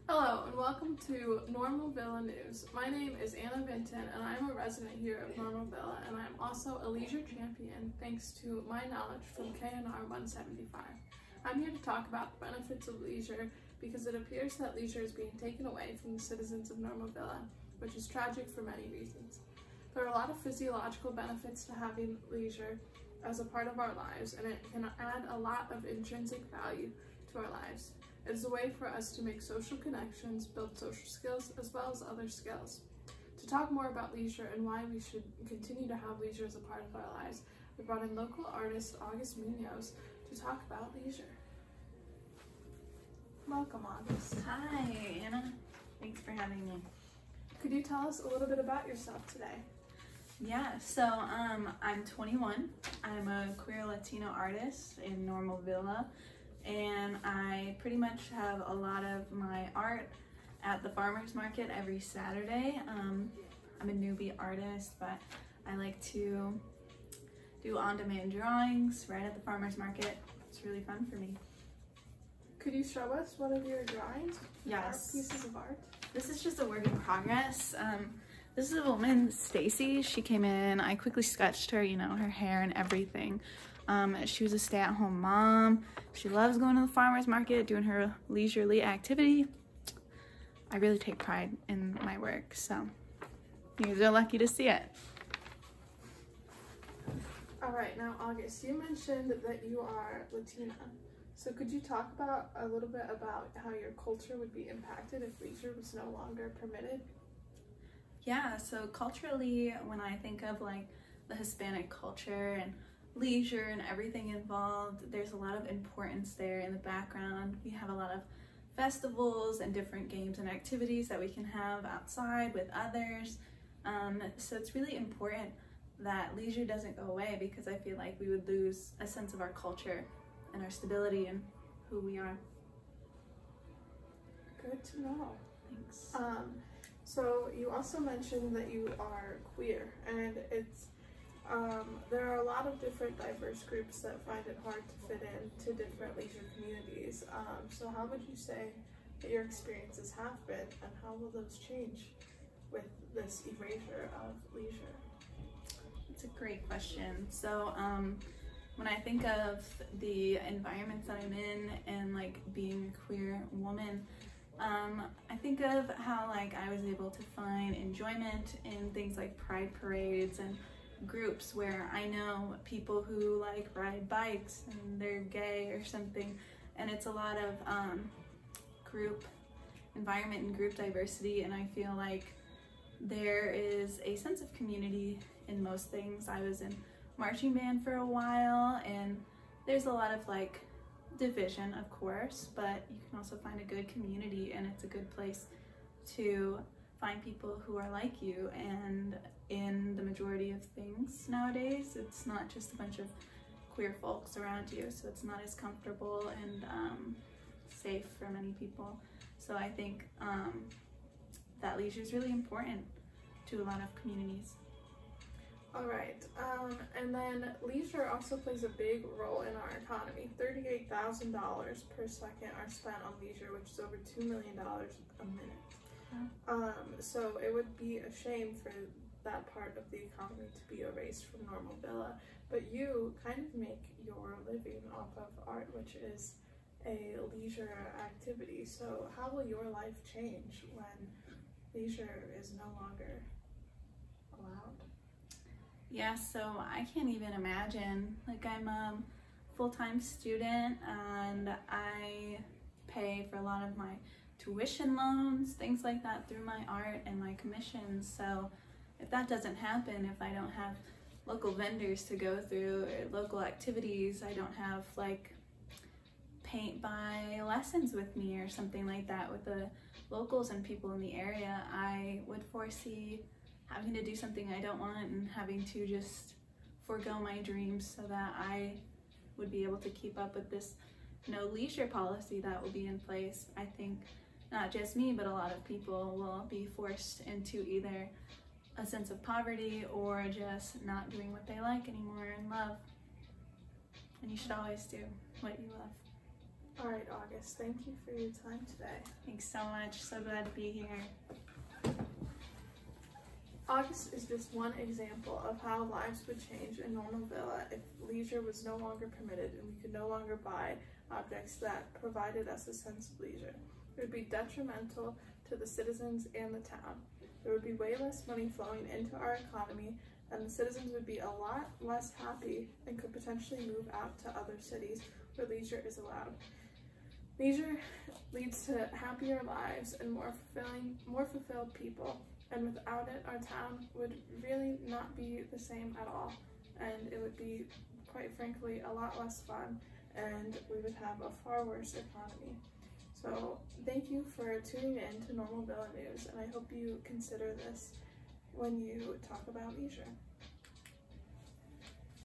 Hello and welcome to Normal Villa News. My name is Anna Vinton and I'm a resident here of Normal Villa, and I'm also a leisure champion thanks to my knowledge from KNR 175. I'm here to talk about the benefits of leisure because it appears that leisure is being taken away from the citizens of Normal Villa, which is tragic for many reasons. There are a lot of physiological benefits to having leisure as a part of our lives, and it can add a lot of intrinsic value to our lives. It is a way for us to make social connections, build social skills, as well as other skills. To talk more about leisure and why we should continue to have leisure as a part of our lives, we brought in local artist August Munoz to talk about leisure. Welcome, August. Hi, Anna. Thanks for having me. Could you tell us a little bit about yourself today? Yeah, so I'm 21. I'm a queer Latino artist in Normal Villa, and I pretty much have a lot of my art at the farmers market every Saturday. I'm a newbie artist, but I like to do on-demand drawings right at the farmers market. It's really fun for me. Could you show us one of your drawings? Yes. Pieces of art? This is just a work in progress. This is a woman, Stacy. She came in, I quickly sketched her, her hair and everything. She was a stay-at-home mom. She loves going to the farmer's market, doing her leisurely activity. I really take pride in my work, so you guys are lucky to see it. All right, now August, you mentioned that you are Latina. So could you talk about a little bit about how your culture would be impacted if leisure was no longer permitted? Yeah, so culturally, when I think of like the Hispanic culture and leisure and everything involved, there's a lot of importance there in the background. We have a lot of festivals and different games and activities that we can have outside with others. So it's really important that leisure doesn't go away, because I feel like we would lose a sense of our culture and our stability and who we are. Good to know. Thanks. So you also mentioned that you are queer, and there are a lot of different diverse groups that find it hard to fit into different leisure communities. So how would you say that your experiences have been, and how will those change with this erasure of leisure? It's a great question. So when I think of the environments that I'm in and like being a queer woman, I think of how I was able to find enjoyment in things like pride parades and groups where I know people who ride bikes and they're gay or something, and it's a lot of group environment and group diversity, and I feel like there is a sense of community in most things. I was in marching band for a while, and there's a lot of division, of course, but you can also find a good community, and it's a good place to find people who are like you. And in the majority of things nowadays, it's not just a bunch of queer folks around you, so it's not as comfortable and safe for many people. So I think that leisure is really important to a lot of communities. All right, and then leisure also plays a big role in our economy. $38,000 per second are spent on leisure, which is over $2 million a minute. So it would be a shame for that part of the economy to be erased from Normal Villa, but you kind of make your living off of art, which is a leisure activity. So how will your life change when leisure is no longer allowed? Yeah, so I can't even imagine. I'm a full-time student, and I pay for a lot of my tuition loans, things like that, through my art and my commissions. So if that doesn't happen, if I don't have local vendors to go through or local activities, I don't have paint by lessons with me or something like that with the locals and people in the area, I would foresee having to do something I don't want and having to just forego my dreams so that I would be able to keep up with this no leisure policy that will be in place. I think not just me, but a lot of people will be forced into either a sense of poverty or just not doing what they like anymore and love. And you should always do what you love. All right, August, thank you for your time today. Thanks so much. So glad to be here. August is just one example of how lives would change in Normal Villa if leisure was no longer permitted and we could no longer buy objects that provided us a sense of leisure. It would be detrimental to the citizens and the town. There would be way less money flowing into our economy, and the citizens would be a lot less happy and could potentially move out to other cities where leisure is allowed. Leisure leads to happier lives and more fulfilled people, and without it, our town would really not be the same at all, and it would be, quite frankly, a lot less fun, and we would have a far worse economy. So thank you for tuning in to Normal Villa News, and I hope you consider this when you talk about leisure.